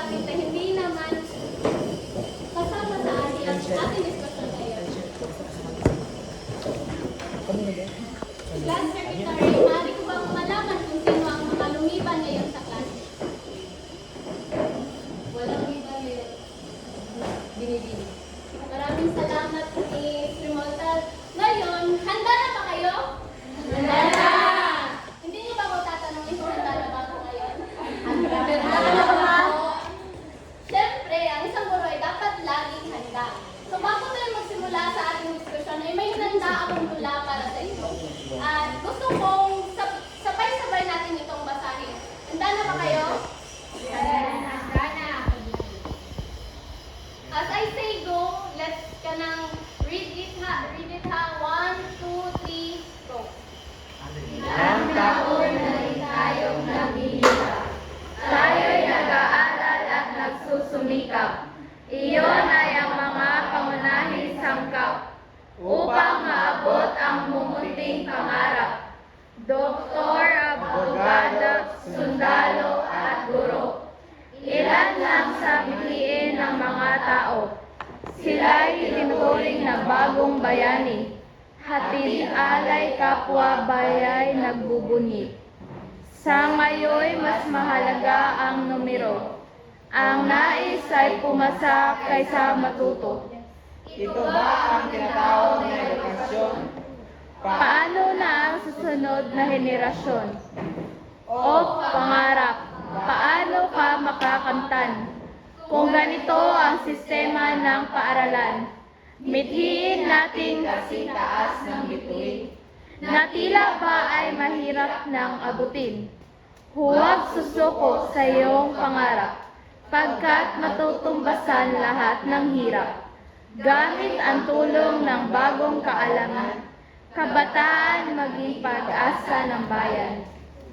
topic na hindi naman kasama sa ating discussion ngayon. Class secretary, maaari ko bang malaman kung sino ang mga lumiban ngayon sa class? Walang lumiban ngayon. Binibini. Maraming salamat Miss Remontal. Ngayon, handa na ba kayo? Handa na! Hindi niyo ba ako tatanungin kung handa na ba ako ngayon? Handa na ba? Siyempre, ang isang guro ay dapat laging handa. So bago tayo magsimula sa ating diskusyon, ay may handa akong tula para sa inyo. At gusto kong sabay-sabay natin itong basahin. Handa na ba kayo? Handa na! As I say go, let's kanang read it ha. Read it ha. 1, 2, 3, go. Ilang taon na rin tayong naghihirap. Tayo'y nag-aaral at nagsusumikap. Iyon ay ang mga pangunahing sangkap upang maabot ang mumunting pangarap. Doktor, abogado, sundalo at guro. Ilan lang sa mithiin ng mga tao. Sila'y itinuturing na bagong bayani. Hatid alay kapwa bayay nagbubunyi. Sa ngayoy mas mahalaga ang numero. Ang nais ay pumasa kaysa matuto. Ito ba ang tinatawag na edukasyon? Paano na ang susunod na henerasyon? O pangarap, paano ka makakamtan? Kung ganito ang sistema ng paaralan, mithiin nating kasing taas ng bituin, na tila ba ay mahirap nang abutin. Huwag susuko sa iyong pangarap, pagkat matutumbasan lahat ng hirap. Gamit ang tulong ng bagong kaalaman, kabataan maging pag-asa ng bayan.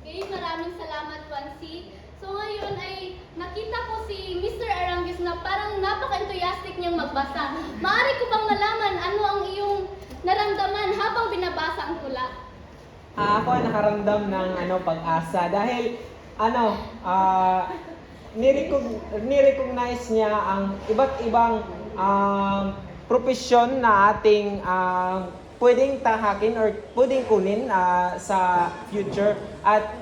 Okay, maraming salamat, Wansi. So ngayon ay nakita ko si Mr. Arangues na parang napaka-enthusiastic niyang magbasa. Maaari ko bang malaman ano ang iyong naramdaman habang binabasa ang tula? Ako ay nakaramdam ng pag-asa dahil ni-recognize niya ang iba't ibang profesyon na ating pwedeng tahakin or pwedeng kunin sa future. At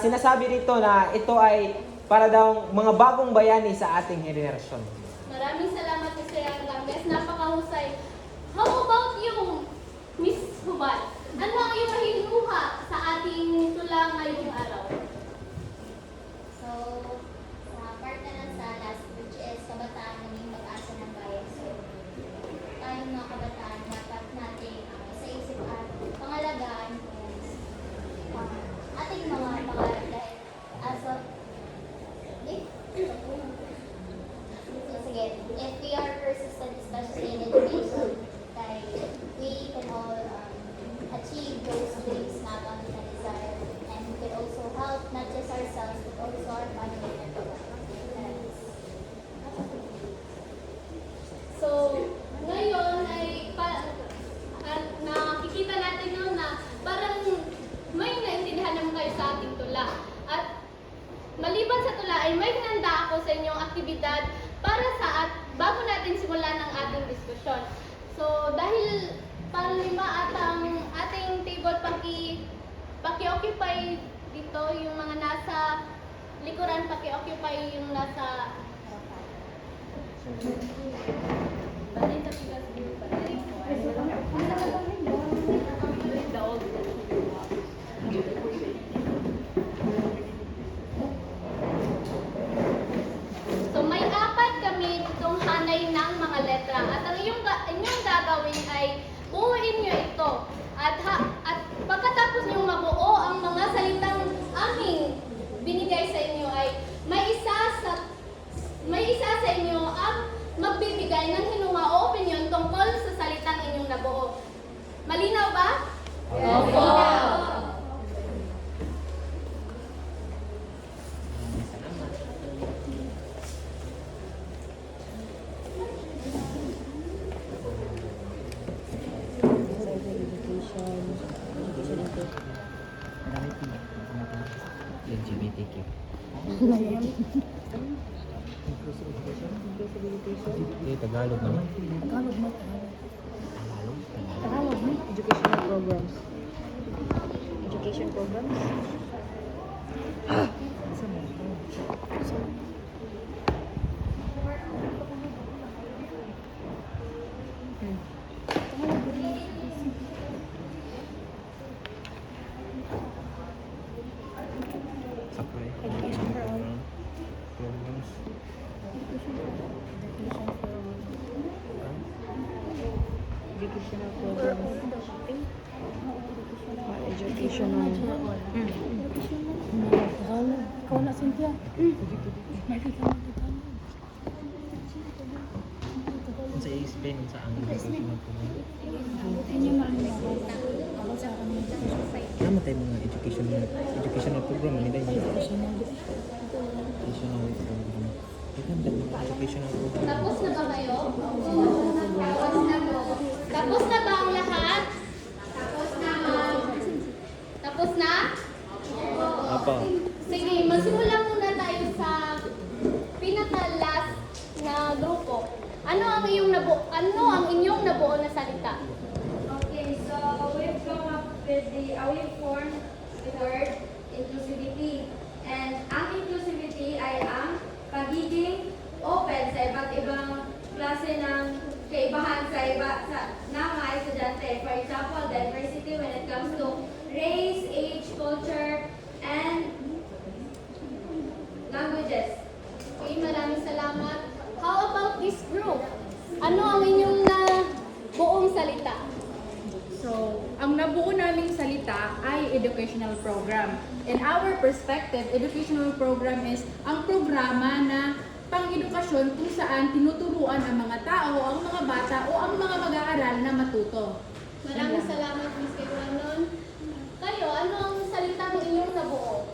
sinasabi dito na ito ay para daw mga bagong bayani sa ating henerasyon. Maraming salamat, Mr. Arangues. Napakahusay. How about you, Miss Hubal? Ano ang iyong mahinuha sa ating tula ngayong araw? So, sa part na lang sa last, which is kabataan naging pag-asa ng bayan. So, tayong mga kabataan, dapat natin isa-isip at pangalagaan yung ating mga pangarap dahil as of, sige, if we are persistent, especially in education, like, we can all achieve those dreams not only na desire, and we can also help not just ourselves but also our family and friends. So, ngayon ay nakikita natin na parang may naintindihan naman kayo sa ating tula. At maliban sa tula ay may hinanda ako sa inyong aktibidad para bago natin simulan ang ating diskusyon. So, dahil parang lima at ang ating table paki-occupy dito yung mga nasa likuran, paki-occupy yung nasa So may apat kami ditong hanay ng mga letra at ang inyong gagawin ay buuin nyo ito at pagkatapos nyo mabuo ang mga salitang aming binigay sa inyo ay may isa sa inyo ang magbibigay ng hinuha o opinion tungkol sa salitang inyong nabuo. Malinaw ba? Opo. LGBTQ. Hindi, Tagalog naman. Tagalog mo. Educational programs. Education programs. Sakay. Programs. Educational programs. Educational. Tagalog. Ikaw na, Cynthia. Sa i-explain sa ang educational program. Nama tayo mga educational program nila yun. Educational program. Ito ang mga educational program. Tapos na ba kayo? Tapos na ba ang lahat? Tapos na. Tapos na? Apa? Sige, magsimula muna tayo sa pinaka-last na grupo. Ano ang inyong nabuo na salita? Okay, so we've come up with we've formed the word inclusivity. And ang inclusivity ay ang pagiging open sa iba't ibang klase ng kaibahan ng mga estudyante. For example, diversity when it comes to race, age, culture, and languages. Okay, maraming salamat. How about this group? Ano ang inyong buong salita? So, ang nabuo naming salita ay educational program. In our perspective, educational program is ang programa na pang-edukasyon kung saan tinuturuan ang mga tao, ang mga bata o ang mga mag-aaral na matuto. Maraming salamat, Ms. Kaiwanon. Kayo, ano ang salita ng inyong nabuo?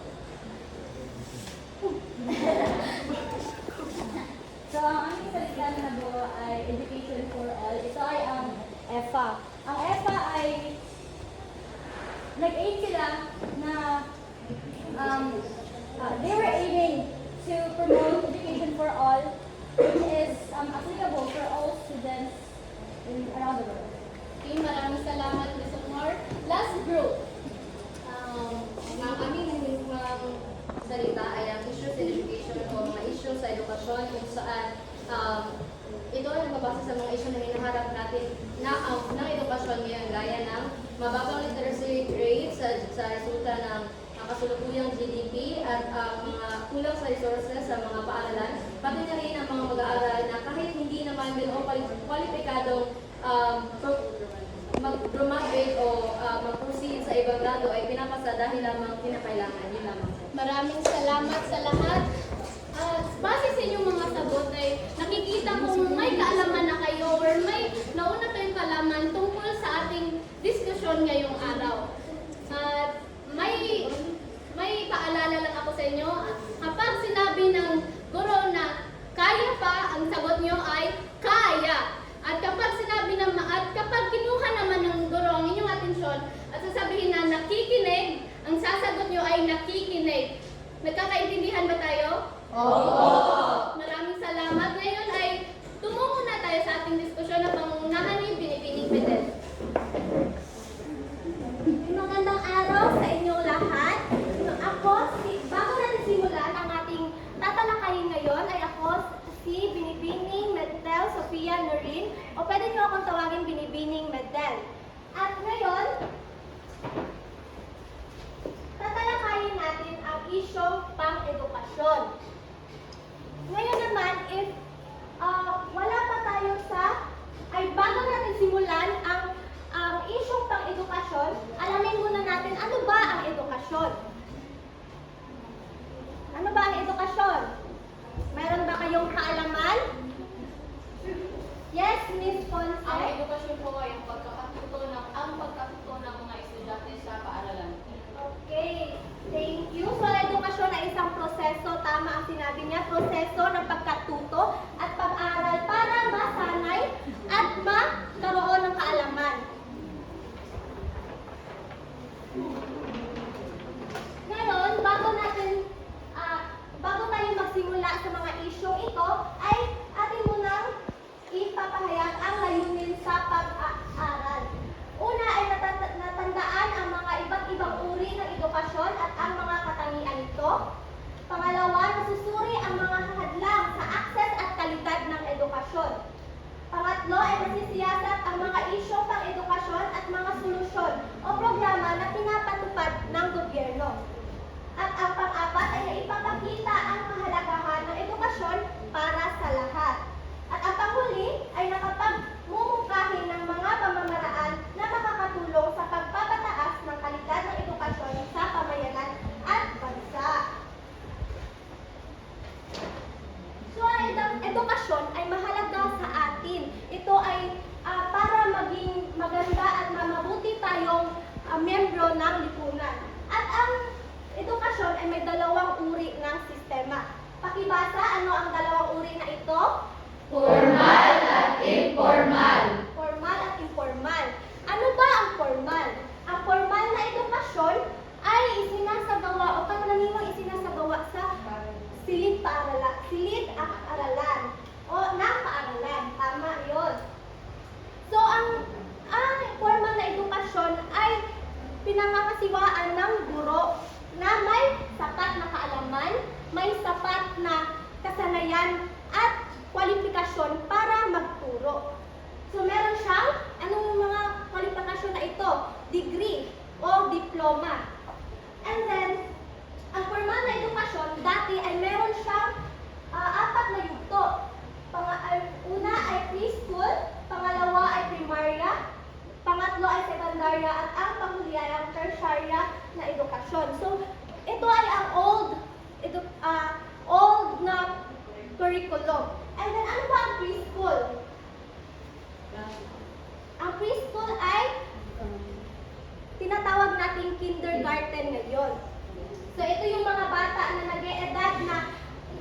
So, ang aming salita na nabuo ay Education for All. Ito ay ang EFA. Ang EFA ay nag-aim sila na they were aiming to promote education for all, which is applicable for all students around the world. Okay, maraming salamat, Ms. Omar. Last group. Ang aming mga salita ay ang issues in education o mga issues sa edukasyon kung saan ito ay nagbabasa sa mga issue na hinaharap natin ng edukasyon ngayon gaya ng mababang literacy rate sa resulta ng kasulukuyang GDP at mga kulang sa resources sa mga paaralan, pati na rin ang mga mag-aaral na kahit hindi naman din o kwalipikadong mag-graduate o mag-proceed sa ibang grado ay pinapasa dahil lamang kinakailangan. Yun lamang. Maraming salamat sa lahat. Base sa inyong mga sagot ay nakikita kong may kaalaman na kayo or may nauna kayong kaalaman tungkol sa ating diskusyon ngayong araw. At may paalala lang ako sa inyo. Kapag sinabi ng guro na kaya pa, ang sagot nyo ay kaya. At kapag kapag kinuha naman ng guro ang inyong atensyon at sasabihin na nakikinig, ang sasagot nyo ay nakikinig. Nagkakaintindihan ba tayo? Oo! Maraming salamat. Ngayon ay tumungo na tayo sa ating diskusyon na pangungunahan ni Binibining Fidel. Magandang araw sa inyong lahat. Bago natin simulan ang ating tatalakayin ngayon, ay ako si Binibining Medel Sofia Norin, o pwede niyo akong tawagin Binibining Medel. At ngayon, tatalakayin natin ang isyong pang-edukasyon. Ngayon naman, if wala pa tayo bago natin simulan ang isyong pang-edukasyon, alamin muna natin ano ba ang edukasyon. Ano ba ang edukasyon? Meron ba kayong kaalaman? Yes, Miss Ponce? Ang edukasyon po ay ang pagkatuto ng mga estudyante sa paaralan. Okay, thank you. So, ang edukasyon ay isang proseso, tama ang sinabi niya, proseso ng pagkatuto at pag-aral para masanay at magkaroon ng kaalaman. Ngayon, bago tayo magsimula sa mga issue isyong ito ay atin munang ipapahayag ang layunin sa pag-aaral. Una ay natandaan ang mga iba't ibang uri ng edukasyon at ang mga katangian nito. Pangalawa, nasusuri ang mga hadlang sa akses at kalidad ng edukasyon. Pangatlo ay nasisiyasat ang mga isyong pang-edukasyon at mga solusyon o programa na pinapatupad ng gobyerno. At ang pang-apat ay naipapakita ang kahalagahan ng edukasyon para sa lahat. At ang panghuli ay nakapagmumungkahi ng mga pamamaraan na makakatulong sa pagpapataas ng kalidad ng edukasyon sa pamayanan at bansa. So, ang edukasyon ay mahalaga sa atin. Ito ay para maging maganda at mabuti tayong miyembro ng lipunan. At ang edukasyon ay may dalawang uri ng sistema. Pakibasa, ano ang dalawang uri na ito? Formal at informal. Formal at informal. Ano ba ang formal? Ang formal na edukasyon ay isinasagawa o karaniwang isinasagawa sa silid at aralan o ng paaralan. Tama yun. So, ang formal na edukasyon ay pinangangasiwaan ng guro na may sapat na kaalaman, may sapat na kasanayan at kwalifikasyon para magturo. So, meron siyang, anong mga kwalifikasyon na ito? Degree o diploma. And then, ang formal na edukasyon, dati ay meron siyang apat na yugto. Una ay preschool, pangalawa ay primarya, pangatlo ay sekundarya, at ang panghuli ay ang tertiarya na edukasyon. So, ito ay ang old na curriculum. And then, ano ba ang preschool? Ang preschool ay tinatawag nating kindergarten ngayon. So, ito yung mga bata na nag-e-edad na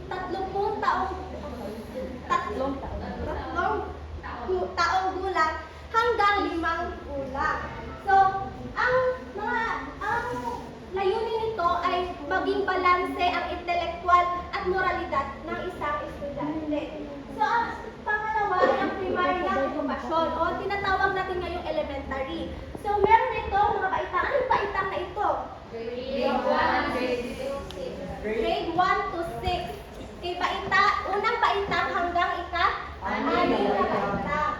30 taong gulang hanggang 5 gulang. So, ang layunin nito ay maging balanse ang intelektual at moralidad ng isang estudyante. So, ang pangalawa ay ang primarya edukasyon o tinatawag natin ngayong elementary. So, meron ito mga baitang. Anong baitang na ito? Grade 1 to 6. Kay unang baitang hanggang ika-anim na baitang.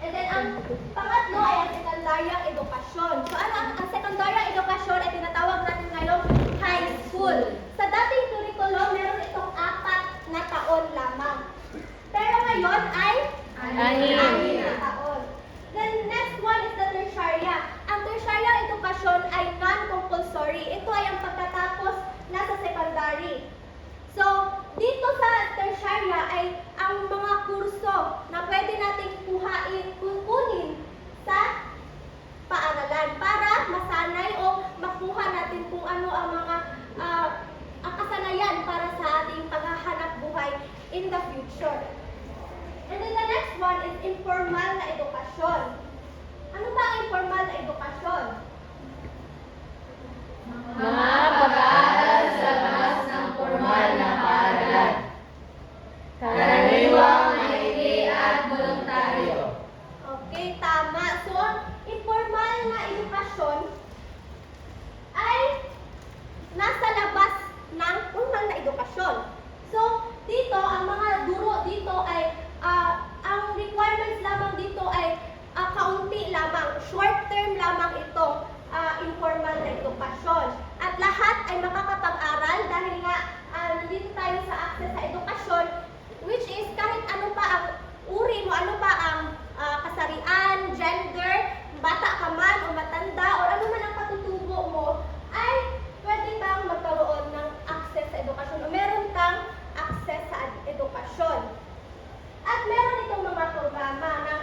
And then, ang pangatlo ay ang sekundaryang edukasyon. So, ano ang sekundaryang edukasyon ay tinatawag natin ngayong high school. Sa dating curriculum, meron itong 4 na taon lamang. Pero ngayon ay 6 na taon. Then, next one is the tertiarya. Ang tertiaryang edukasyon ay non-compulsory. Ito ay ang pagkatapos na sa secondary. So, dito sa tertiarya ay ang mga kurso na pwede nating kunin sa paaralan para masanay o makuha natin kung ano ang mga ang kasanayan para sa ating paghahanap buhay in the future. And then the next one is informal na edukasyon. Ano ba ang informal na edukasyon? Mga pag-aaral sa labas ng formal na paaralan. Karaniwang maikli at voluntaryo. Okay, tama. So, ang informal na edukasyon ay nasa labas ng formal na edukasyon. So, dito, ang mga guro dito ay, ang requirements lamang dito ay kaunti lamang. Short term lamang itong informal na edukasyon. At lahat ay makakapag-aral dahil nga nandito tayo sa access sa edukasyon, which is kahit ano pa ang uri mo, ano pa ang kasarian, gender, bata ka man o matanda, o ano man ang patutubo mo, ay pwede kang magkaroon ng access sa edukasyon o meron kang access sa edukasyon. At meron itong mga programa na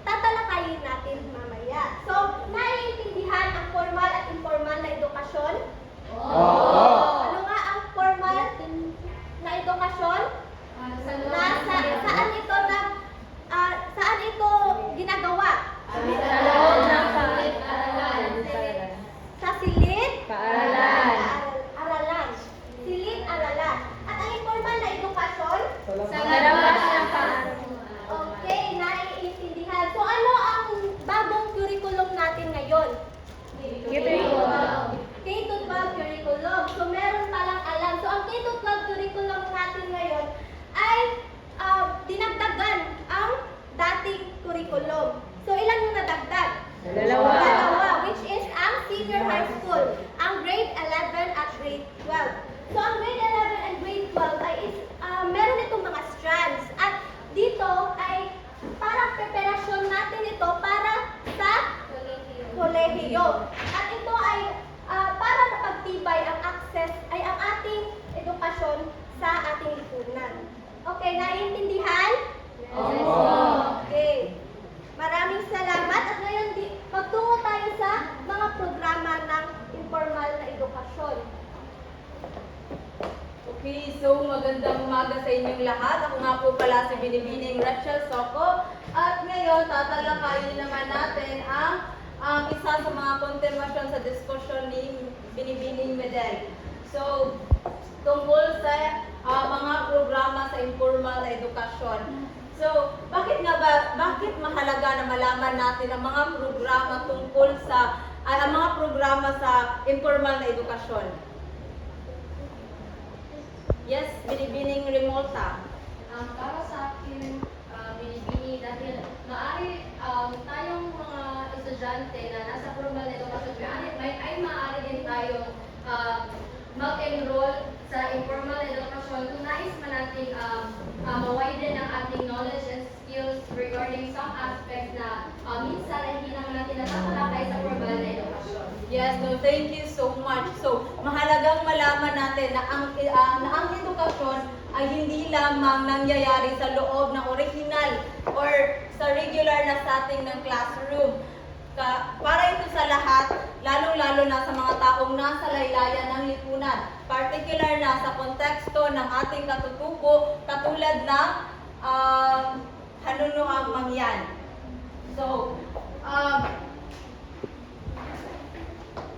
tatalakayin natin mamaya. So, naiintindihan ang formal at informal na edukasyon? Oo. Ano nga ang formal na edukasyon? Saan ito ginagawa? Sa loob ng paaralan. Sa silid? Paaralan. Aralan. Silid, aralan. At ang informal na edukasyon? Sa kolehiyo. At ito ay para mapagtibay ang ang ating edukasyon sa ating lipunan. Okay, naiintindihan? Okay. Maraming salamat at ngayon magtungo tayo sa mga programa ng informal na edukasyon. Okay, so magandang umaga sa inyong lahat. Ako nga po pala si Binibining Rachel Soco. At ngayon, tatalakayin naman natin ang isa sa mga kontinuasyon sa diskusyon ni Binibining Medel. So, tungkol sa mga programa sa informal na edukasyon. So, bakit mahalaga na malaman natin ang mga programa tungkol sa ang mga programa sa informal na edukasyon? Yes, Binibining Remolta. Para sa akin, binibini dahil maaari tayong mga estudyante na nasa formal na edukasyon, ay maaari din tayong mag-enroll sa informal na edukasyon kung nais man natin ma-widen ang ating knowledge and skills regarding some aspects na minsan ay hindi naman natin natatalakay sa formal na edukasyon. Yes, no, thank you so much. So, mahalagang malaman natin na ang edukasyon ay hindi lamang nangyayari sa loob ng original or sa regular na setting ng classroom. Para ito sa lahat, lalong-lalo na sa mga taong nasa laylayan ng lipunan, particular na sa konteksto ng ating katutubo, katulad ng Hanunuang Mangyan. So,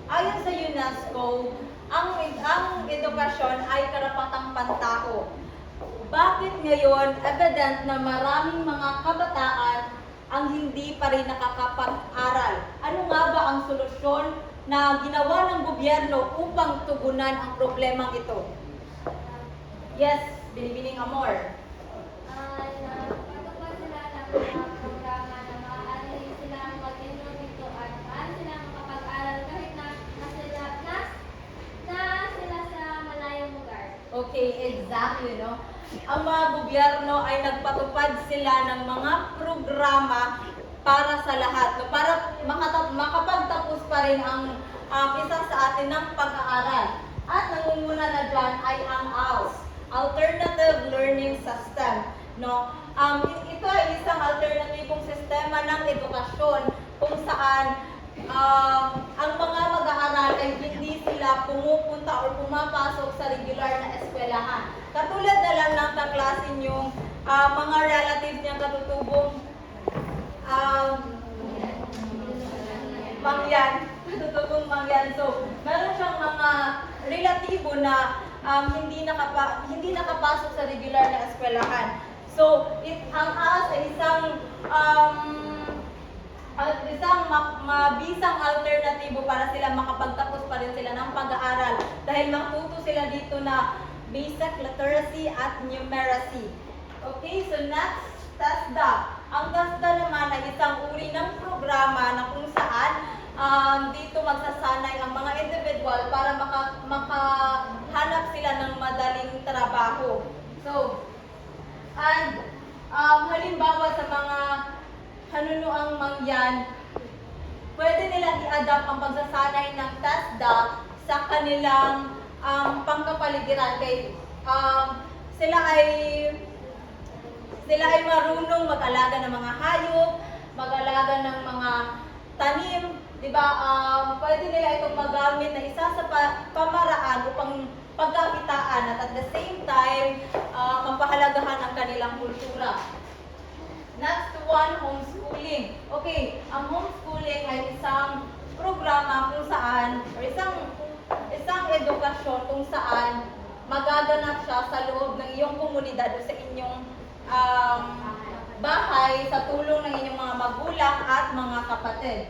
ayon sa UNESCO, ang edukasyon ay karapatang pantao. Bakit ngayon evident na maraming mga kabataan ang hindi pa rin nakakapag-aral? Ano nga ba ang solusyon na ginawa ng gobyerno upang tugunan ang problemang ito? Yes, Binibining Amor. Patupad sila ng mga programa na maaari silang mag-enroll dito at maaari silang makapag-aral kahit na sila sa malayong lugar. Okay, exactly, no? Ang mga gobyerno ay nagpatupad sila ng mga programa para sa lahat, no? Para makapagtapos pa rin ang isa sa atin ng pag-aaral. At nangunguna na dyan ay ang ALS, Alternative Learning System, no? Ito ay isang alternatibong sistema ng edukasyon kung saan ang mga mag-aaral ay hindi sila pumupunta o pumapasok sa regular na eskwelahan. Katulad na lang ng kaklase niyong mga relatives niyang katutubong mangyan. So, meron siyang mga relatibo na hindi nakapasok sa regular na eskwelahan. So, ang AS ay isang mabisang alternatibo para sila makapagtapos pa rin sila ng pag-aaral dahil matuto sila dito na basic literacy at numeracy. Okay, so next, TESDA. Ang TESDA naman ay isang uri ng programa na kung saan dito magsasanay ang mga individual para makahanap sila ng madaling trabaho. So, and halimbawa sa mga Hanunuang Mangyan, pwede nilang i-adapt ang pagsasanay ng TESDA sa kanilang pangkapaligiran. Kay sila ay marunong mag-alaga ng mga hayop, mag-alaga ng mga tanim, di ba? Pwede nila itong magamit na isa sa pamaraan upang pagkakitaan at the same time, mapahalagahan ang kanilang kultura. Next one, homeschooling. Okay, ang homeschooling ay isang programa kung saan, or isang edukasyon kung saan magaganap siya sa loob ng iyong komunidad o sa inyong bahay sa tulong ng inyong mga magulang at mga kapatid.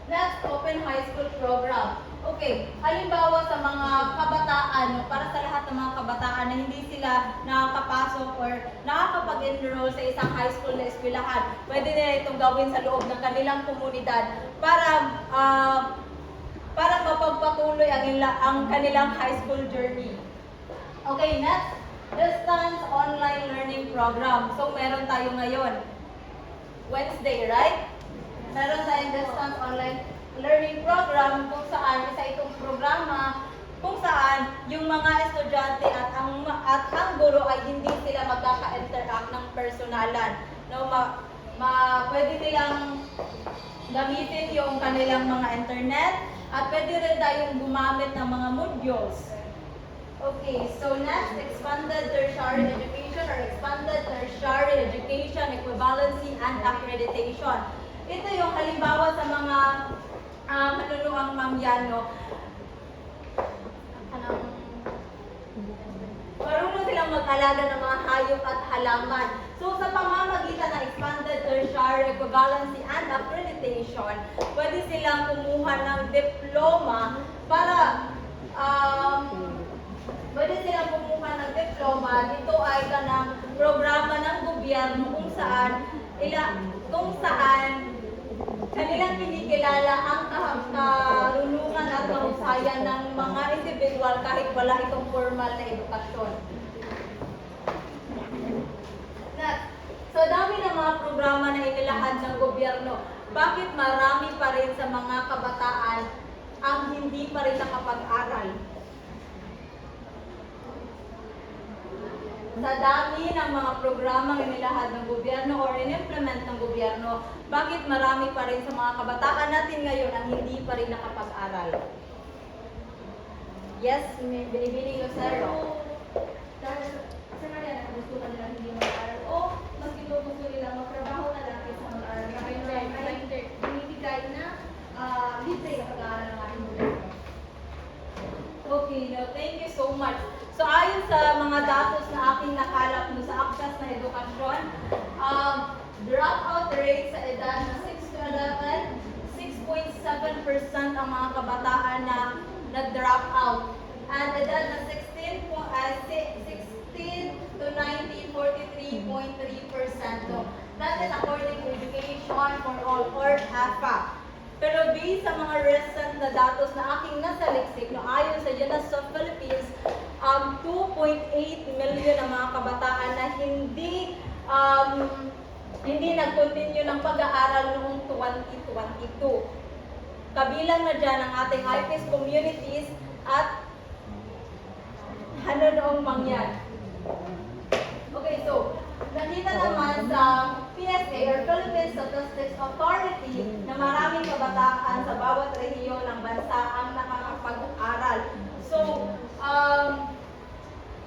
Next, Open High School Program. Okay, halimbawa sa mga kabataan, para sa lahat ng mga kabataan na hindi sila nakakapasok or nakakapag-enroll sa isang high school na eskwelahan, pwede nila itong gawin sa loob ng kanilang komunidad para mapagpatuloy ang kanilang high school journey. Okay, next, Distance Online Learning Program. So, meron tayo ngayon, Wednesday, right? Meron tayong Distance Online learning program kung saan isa itong programa kung saan yung mga estudyante at ang guro ay hindi sila magkaka-interact ng personalan. No, pwede nilang gamitin yung kanilang mga internet at pwede rin tayong gumamit ng mga modules. Okay, so next, expanded tertiary education or expanded tertiary education, equivalency and accreditation. Ito yung halimbawa sa mga manunuang mangyan, no? Marunong silang mag-alaga ng mga hayop at halaman. So sa pamamagitan ng expanded tertiary equivalency and accreditation, pwede silang kumuha ng diploma para pwede silang kumuha ng diploma. Ito ay kanang programa ng gobyerno kung saan kanilang kinikilala ang karunungan at kahusayan ng mga individual kahit wala itong formal na edukasyon. So dami ng mga programa na inilahad ng gobyerno, bakit marami pa rin sa mga kabataan ang hindi pa rin nakapag-aral? Sa dami ng mga programang inilahad ng gobyerno or in-implement ng gobyerno, bakit marami pa rin sa mga kabataan natin ngayon ang hindi pa rin nakapag-aral? Yes, Binibini Lucero. Dahil sa kanya, gusto nila hindi mag-aral o mas gusto nila magtrabaho na lang kaysa mag-aral. Kaya binibigay na libre na pag-aaral ng ating gobyerno. Okay, no, thank you so much. So ayon sa mga datos na aking nakalap sa Access na Edukasyon, dropout rate sa edad na 6 to 11, 6.7% ang mga kabataan na nag-drop out. At edad na 16 to 19, 43.3%. So, that is according to Education for All or AFA. Pero based sa mga recent na datos na aking nasaliksik, no, ayon sa UNAS of Philippines, 2.8 million ang mga kabataan na hindi nag-continue ng pag-aaral noong 2022. Kabilang na dyan ang ating IPS communities at noong mangyan. Okay, so, nakita naman sa PSA or Philippine Statistics Authority na maraming kabataan sa bawat rehiyon ng bansa ang nakakapag-aral. So,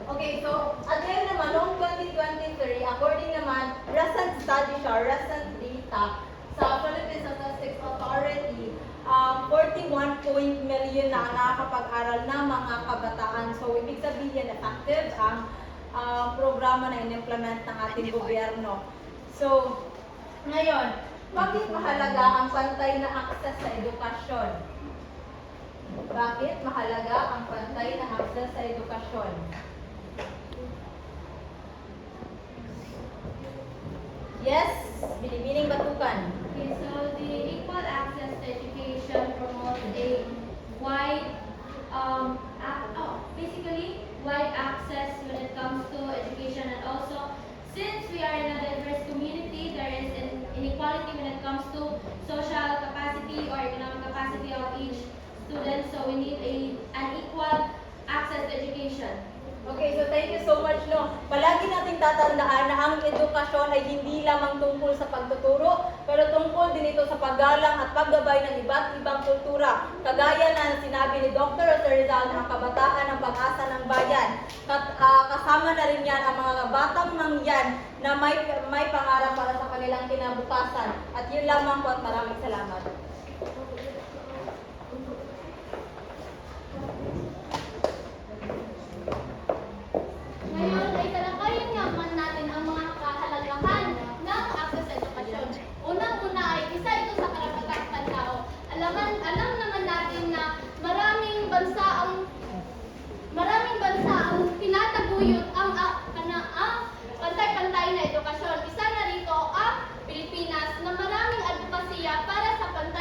okay, so, again naman, noong 2023, according naman, recent data sa Philippine Statistics Authority, 41 million na ang nakakapag-aral na mga kabataan. So, ibig sabihin, effective ang programa na in-implement ng ating gobyerno. So, ngayon, bakit mahalaga ang pantay na access sa edukasyon? Bakit mahalaga ang pantay na access sa edukasyon? Yes, Binibining Batukan. Okay, so the equal access to education promotes a wide, basically wide access when it comes to education, and also since we are in a diverse community, there is an inequality when it comes to social capacity or economic capacity of each student. So we need an equal access to education. Okay, so thank you so much, no. Palagi nating tatandaan na ang edukasyon ay hindi lamang tungkol sa pagtuturo, pero tungkol din ito sa paggalang at paggabay ng iba't ibang kultura. Kagaya na sinabi ni Dr. Rizal na ang kabataan ang pag-asa ng bayan. Kasama na rin yan ang mga batang mangyan na may pangarap para sa kanilang kinabukasan. At yun lamang po at maraming salamat. Ngayon ay talakayin naman natin ang mga kahalagahan ng access sa edukasyon. Unang-una ay isa ito sa karapatang pantao. Alam naman natin na maraming bansa ang tinataguyod ang pantay-pantay na edukasyon. Isa na rito ang Pilipinas na maraming advokasya para sa pantay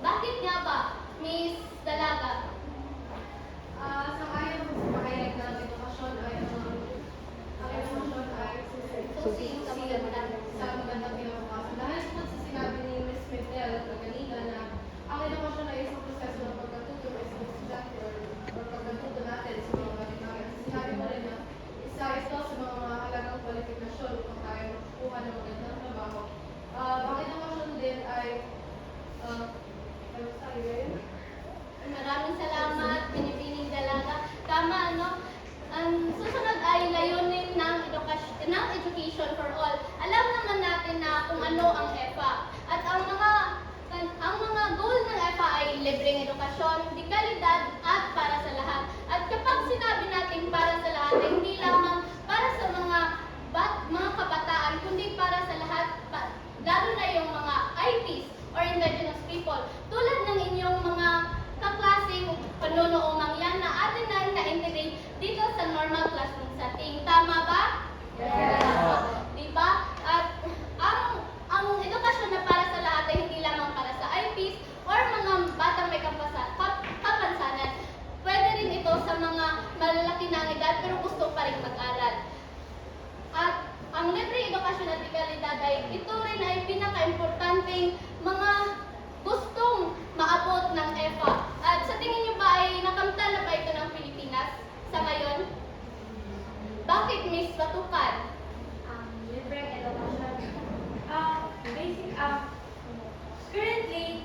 Bakit nga ba, Miss Dalaga? Sang-ayon ako sa pagkailag ng edukasyon ay ang edukasyon ay susi sa magandang kinabukasan. Dahil po sa sinabi ni Ms. Miguel kanina na ang edukasyon ay isang proseso ng pagkatuto ng isang estudyante or pagkatuto natin sa mga kalimangan. Sinabi mo rin na isa ito sa mga mahalagang kwalifikasyon upang tayo makakuha ng magandang trabaho. Ang edukasyon din ay Maraming salamat, Binibining Dalaga. Tama, no? Ang susunod ay layunin ng education for all. Alam naman natin na kung ano ang EPA. At ang mga goal ng EPA ay libreng edukasyon, dekalidad, at para sa lahat. At kapag sinabi natin para sa lahat, ay hindi lamang para sa mga kabataan, kundi para sa lahat, lalo na yung mga IPs or indigenous people. Tulad ng inyong mga kaklaseng panunoong yan na atin na-integrate dito sa normal classroom setting. Tama ba? Yes. Diba? At ang edukasyon na para sa lahat ay hindi lamang para sa IPs or mga batang may kapansanan. Pwede rin ito sa mga malalaki na edad pero gusto pa rin mag-aral. At ang libre edukasyon at dekalidad ay ito rin ay pinaka-importanting mga gustong maabot ng EPA. At sa tingin niyo ba ay nakamtan na ba ito ng Pilipinas sa ngayon? Bakit, Miss Batukan? Libreng edukasyon. Currently,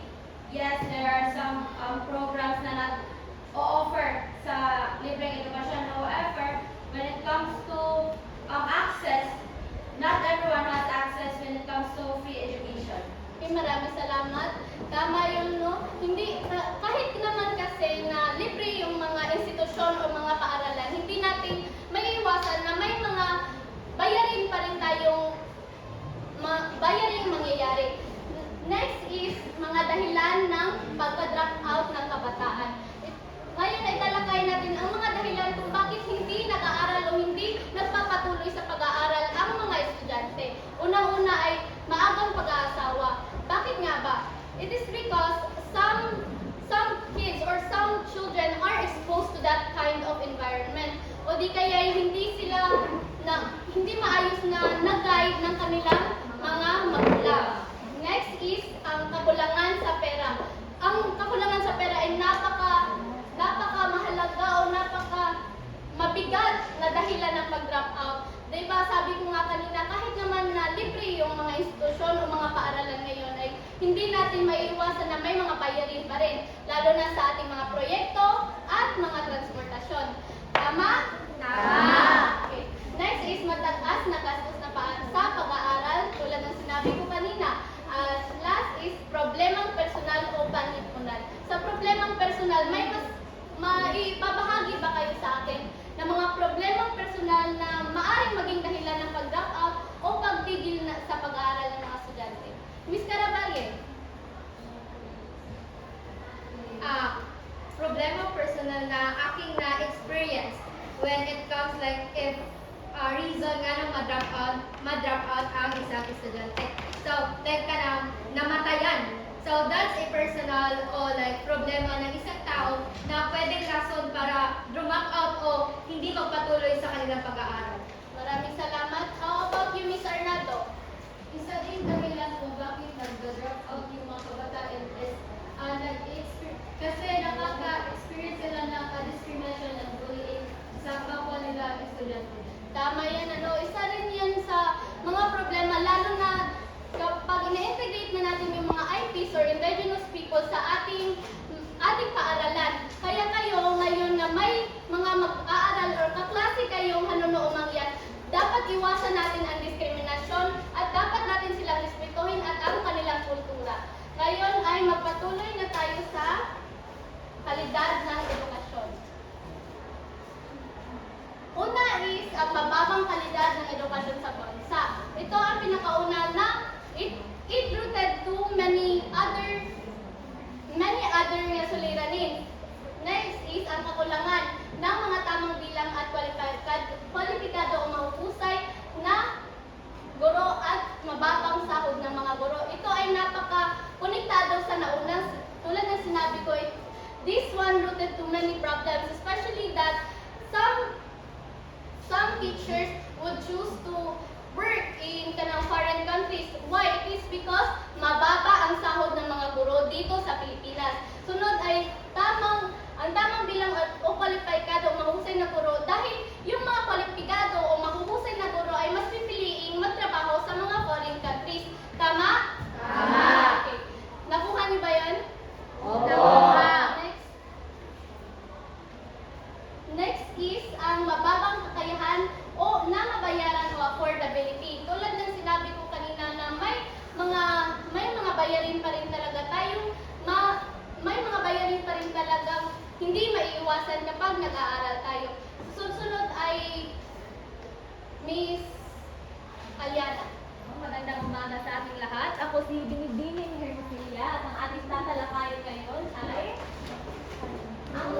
yes, there are some programs na nag-o-offer sa libreng edukasyon. However, when it comes to access, not everyone has access when it comes to free education. Okay, maraming salamat. Tama yun, no? Hindi, kahit naman kasi na libre yung mga institusyon o mga paaralan, hindi natin maiiwasan na may mga bayarin pa rin tayong bayarin mangyayari. Next is mga dahilan ng pagka-drop out ng kabataan. Ngayon ay talakay natin ang mga dahilan kung bakit hindi nag-aaral o hindi nagpapatuloy sa pag-aaral ang mga estudyante. Unang-una ay maagang pag-aasawa. Bakit nga ba? It is because some kids or some children are exposed to that kind of environment. O di kaya hindi maayos na nag-guide ng kanilang mga magulang. Next is ang kakulangan sa pera. Ang kakulangan sa pera ay napaka-mahalaga o napaka-mabigat na dahilan ng pag-drop out. Diba, sabi ko nga kanina, kahit naman na libre yung mga institusyon o mga paaralan ngayon ay hindi natin maiiwasan na may mga bayarin pa rin, lalo na sa ating mga proyekto at mga transportasyon. Tama? Tama! Okay. Next is mataas na gastos na sa pag-aaral, tulad ng sinabi ko kanina. Last is problemang personal o panlipunan. Sa problemang personal, may maibabahagi ba kayo sa akin na mga problemang personal na maaaring maging dahilan ng pag-drop out o pagtigil sa pag-aaral ng mga estudyante? Miss Caraballo? Problema personal na aking na-experience when it comes like if reason nga nang ma-drop out ang isang estudyante. So, like namatayan. So, that's a personal o like problema ng isang tao na pwedeng rason para drop out o hindi magpatuloy sa kanilang pag-aaral. Maraming salamat. How about you, Miss Arnaldo? Isa din dahilan kung bakit nag-drop out yung mga kabataan is kasi nakaka-experience sila ng discrimination and bullying sa kapwa nila estudyante. Tama yan, isa rin yan sa mga problema, lalo na kapag ina-integrate na natin yung mga IPs or indigenous people sa ating paaralan. Kaya kayo ngayon na may mga mag-aaral or kaklase kayong hanunoong yan, dapat iwasan natin ang diskriminasyon at dapat natin silang respetuhin at ang kanilang kultura. Ngayon ay magpatuloy na tayo sa kalidad ng edukasyon. Una is ang mababang kalidad ng edukasyon sa bansa. Ito ang pinakauna na it rooted to many other suliranin. Next is ang kakulangan ng mga tamang bilang at kwalipikado o mahusay na guro at mababang sahod ng mga guro. Ito ay napaka-konektado sa naunang this one rooted to many problems, especially that some teachers would choose to work in kanang foreign countries. Why? It is because mababa ang sahod ng mga guro dito sa Pilipinas. Sunod ay ang tamang bilang o kwalipikado o mahusay na guro dahil yung mga kwalipikado o mahuhusay na guro ay mas pipiliing magtrabaho sa mga foreign countries. Tama? Tama. Okay. Nakuha niyo ba yan? Next is ang mababang kakayahan o na mabayaran o affordability. Tulad ng sinabi ko kanina na may mga bayarin pa rin talaga tayong may mga bayarin pa rin talagang hindi maiiwasan kapag nag-aaral tayo. Susunod ay Miss Aliana. Magandang umaga sa ating lahat. Ako si Binibining Hermosilia at ang ating tatalakayin ngayon ay ang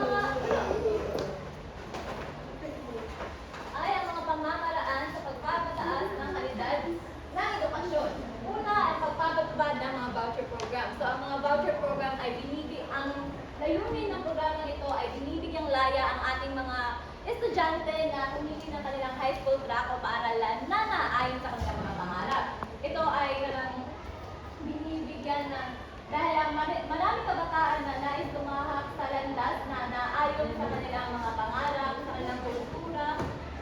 mga pamamaraan sa pagpapataas ng kalidad ng edukasyon. Una ay pagpapatupad ng mga voucher program. So ang mga voucher program ay ang layunin ng programa nito ay binibigyang laya ang ating mga estudyante na humili ng kanilang high school track o paaralan na naayon sa kanilang mga pangarap. Ito ay binibigyan ng dahil ang maraming kabataan na nais tumahak sa landas na naayon sa kanilang mga pangarap, sa kanilang kultura,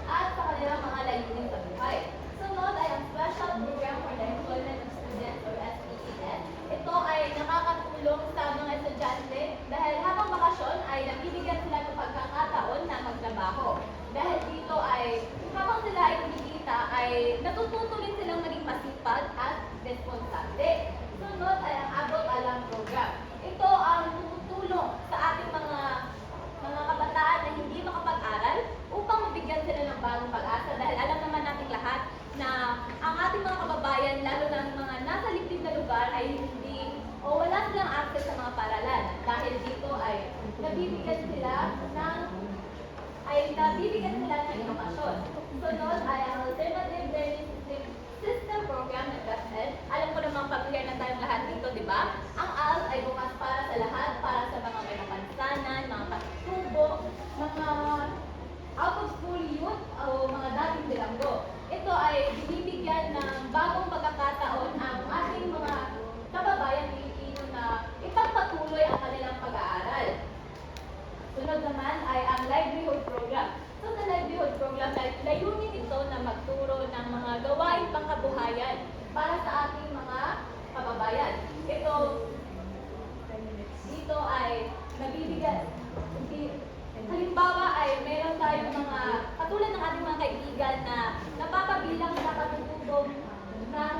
at sa kanilang mga layunin sa buhay. Sunod ay ang Special Program for the Employment of Students or SPES. Ito ay nakakatulong sa mga estudyante dahil habang bakasyon ay nabibigyan sila ng pagkakataon na magtrabaho. Dahil dito ay habang sila ay kumikita ay natututo rin silang maging masipag at responsable. Sunod ay ang Abot Alam Program. Ito ang tumutulong sa ating mga kabataan na hindi makapag-aral upang mabigyan sila ng bagong pag-asa dahil alam naman nating lahat na ang ating mga kababayan, lalo na ang mga nasa liblib na lugar ay hindi o wala silang access sa mga paaralan. Dahil dito ay nabibigyan sila ng edukasyon. Sunod ay ang Alternative Learning System Program ng DepEd. Alam ko namang pamilyar na tayong lahat dito, di ba? Ang ALS ay bukas para sa lahat, para sa mga may kapansanan, mga katutubo, mga out-of-school youth o mga dating bilanggo. Ito ay binibigyan ng bagong pagkakataon ang ating mga kababayan Pilipino na ipagpatuloy ang kanilang pag-aaral. Sunod naman ay ang livelihood program. So sa livelihood program, layunin ito na magturo ng mga gawain pangkabuhayan para sa ating mga kababayan. Dito ay nabibigyan. Halimbawa ay meron tayong mga, katulad ng ating mga kaibigan na napapabilang sa katutubong ng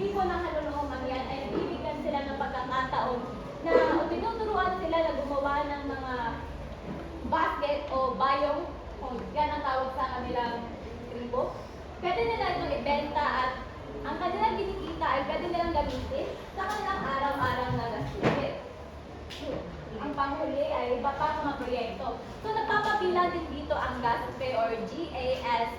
tipo ng kaluluhang yan ay nabibigyan sila ng pagkakataon na tinuturuan sila na gumawa ng mga basket o bayong, yan ang tawag sa kanilang tribo. Pwede nila itong ibenta at ang kanilang kinikita ay pwede nilang gamitin sa kanilang araw-araw na gastusin. Ang panghuli ay iba pa mga proyekto. So nagpapabilang din dito ang GASPE or GASPPE.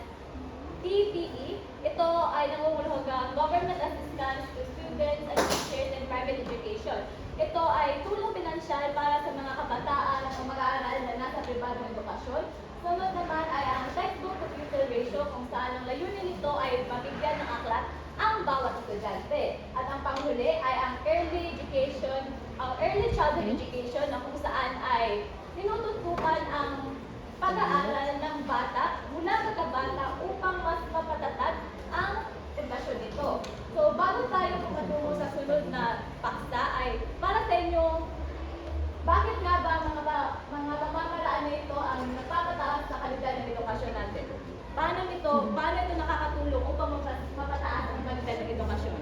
Ito ay nangunguluhang government assistance to students and teachers in private education. Ito ay tulong pinansyal para sa mga kabataan na mag-aaral na nasa pribadong edukasyon. Sunod naman ay ang textbook to pupil ratio kung saan ang layunin nito ay mabigyan ng aklat ang bawat estudyante. At ang panghuli ay ang early childhood education na kung saan ay tinututukan ang pag-aaral ng bata mula pagkabata upang mas mapatatag ang edukasyon nito. So bago tayo pumatungo sa sunod na paksa ay para sa inyo, bakit nga ba mga pamamaraan na ito ang nagpapataas sa kalidad ng edukasyon natin? Paano ito nakakatulong upang mapataas ang kalidad ng edukasyon?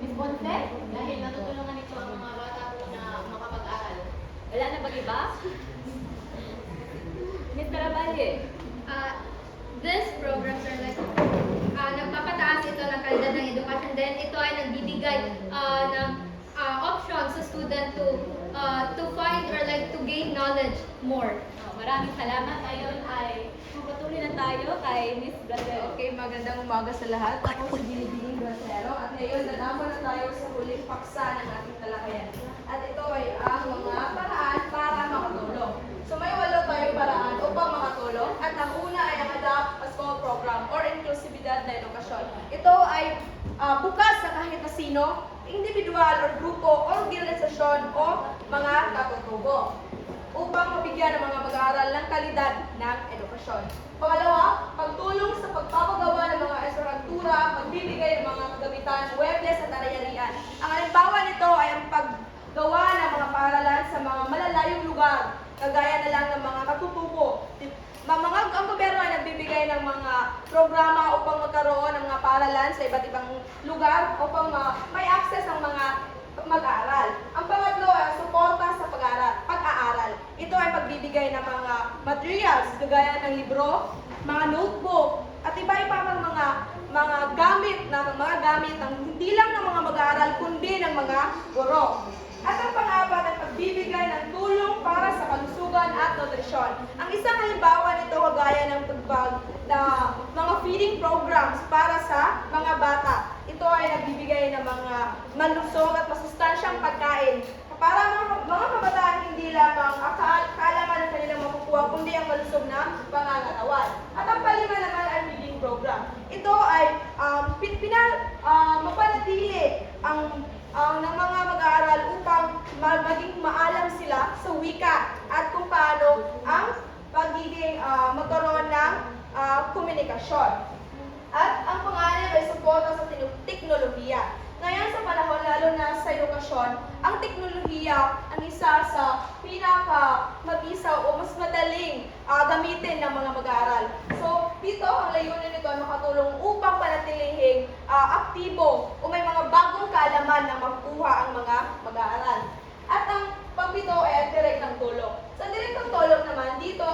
Miss Ponce, dahil natutulungan ito ang mga bata po na makapag-aral. Wala na ba-iba? Miss Caraballi. These programs are like, nagpapataas ito ng kalidad ng edukasyon. Then ito ay nagbibigay ng options sa student to find or like to gain knowledge more. Maraming salamat. Ngayon ay magpatuloy na tayo kay Miss Brasero. Okay, magandang umaga sa lahat. Ako si Binibining Brasero at At ngayon, dadako na tayo sa huling paksa ng ating talakayan. At ito ay ang mga paraan para makatulong. So may 8 tayong paraan upang makatulong. At ang una ay ang Adapt a School Program or Inklusibilidad na Edukasyon. Ito ay bukas sa kahit na sino, individual or grupo o organisasyon o mga katutubo upang mabigyan ng mga mag-aaral ng kalidad ng edukasyon. Pangalawa, pagtulong sa pagpapagawa ng mga estruktura, pagbibigay ng mga kagamitan, webles at ari-arian. Ang halimbawa nito ay ang paggawa ng mga paaralan sa mga malalayong lugar, kagaya na lang ng mga katutubo. Ang gobyerno ay nagbibigay ng mga programa upang magkaroon ng mga paaralan sa iba't ibang lugar upang may access ang mga mag-aaral. Ang pangatlo ay suporta sa pag-aaral. Ito ay pagbibigay ng mga materials, kagaya ng libro, mga notebook, at iba-iba pang mga gamit ng hindi lang ng mga mag-aaral kundi ng mga guro. At ang pang-apat ay pagbibigay ng tulong para sa kalusugan at nutrisyon. Ang isang halimbawa nito kagaya ng mga feeding programs para sa mga bata. Ito ay nagbibigay ng mga malusog at masustansyang pagkain para mga kabataan hindi lamang kaalaman ng kanilang makukuha kundi ang malusog na pangangatawan. At ang palima naman ay feeding program. Ito ay mapanatili ng mga mag-aaral upang maging maalam sila sa wika at kung paano ang pagiging magkaroon ng komunikasyon. At ang pangalan ay suporta sa teknolohiya. Ngayon sa panahon, lalo na sa edukasyon, ang teknolohiya ang isa sa pinaka-mabisa o mas madaling gamitin ng mga mag-aaral. So, dito ang layunin nito ay makatulong upang panatilihing aktibo o may mga bagong kaalaman na makukuha ang mga mag-aaral. At ang pang-pito ay direktang tulong. Sa direktang tulong naman, dito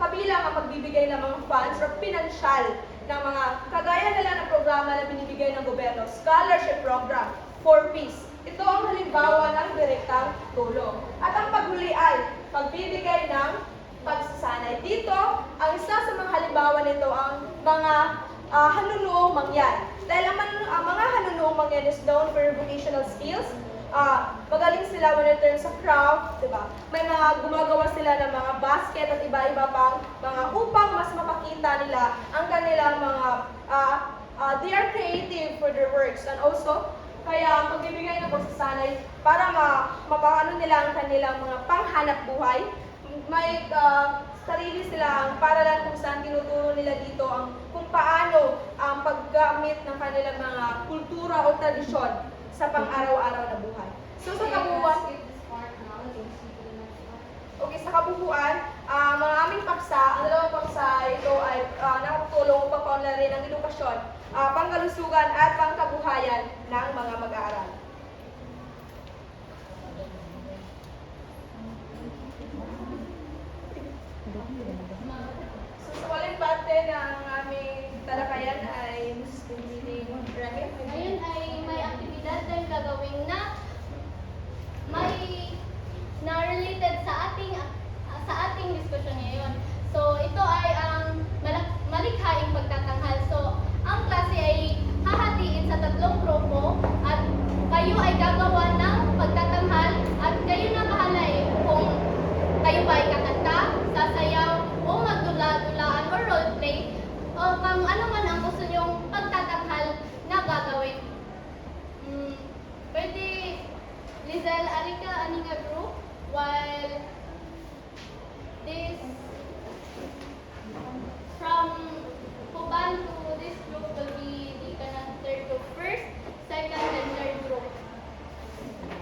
kabilang ang pagbibigay ng mga funds or pinansyal ng mga kagaya na lang ng programa na binibigay ng gobyerno, scholarship program for peace. Ito ang halimbawa ng direktang tulong. At ang paghuli ay pagbibigay ng pagsasanay. Dito, ang isa sa mga halimbawa nito ang mga hanunuong mangyan. Dahil ang mga hanunuong mangyan is known for vocational skills. Magaling sila when it turns sa craft, diba? May mga gumagawa sila ng mga basket at iba-iba pang mga upang mas mapakita nila ang kanilang mga they are creative for their works. And also, kaya ang pagbibigay ng pagsasanay para mapaano nila ang kanilang mga panghanap buhay, may sarili sila ang paralan kung saan tinuturo nila dito kung paano ang paggamit ng kanilang mga kultura o tradisyon sa pang-araw-araw na buhay. So sa kabuuan, sa kabuuan, mga aming paksa, ang dalawang paksa ito ay nakatulong upang paunlarin ang edukasyon, pangkalusugan at pangkabuhayan ng mga mag-aaral. So sa waling parte ng aming talakayan ay Mrs. Benjini Remy. Ngayon ay may aktibidad tayong gagawin na related sa ating diskusyon ngayon. So ito ay ang malikhaing pagtatanghal. So ang klase ay hahatiin sa 3 grupo at kayo ay gagawa ng pagtatanghal at kayo na bahala kung kayo ba ay kakanta, sasayaw o magdula-dulaan or roleplay o kung ano man ang gusto nyong pagtatanghal na gagawin. Pwede Lizelle, Arika, aning group while this from Puban to this group will be the kanang third group. First, second, and third group.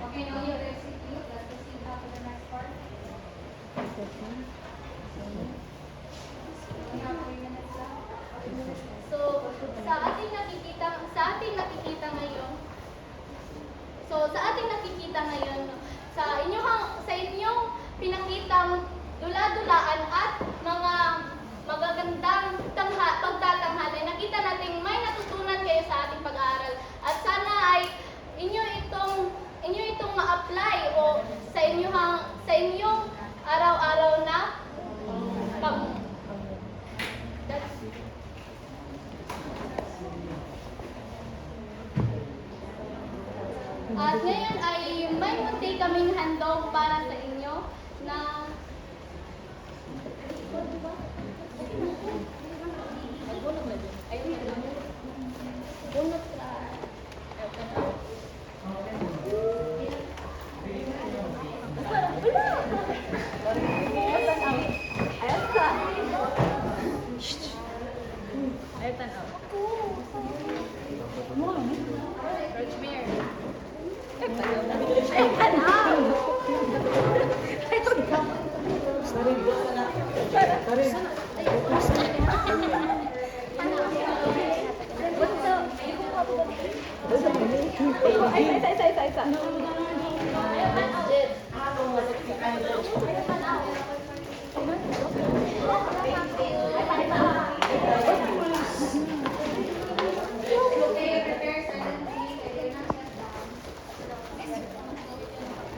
Okay, now you're execute. Let's proceed now to the next part. We have 3 minutes left. So, sa ating nakikita ngayon, sa inyong pinakitang dula-dulaan at mga magagandang pagtatanghal ay nakita natin may natutunan kayo sa ating pag-aaral. At sana ay inyo itong ma-apply o sa inyong araw-araw na At ngayon ay may munti kaming handog para sa inyo na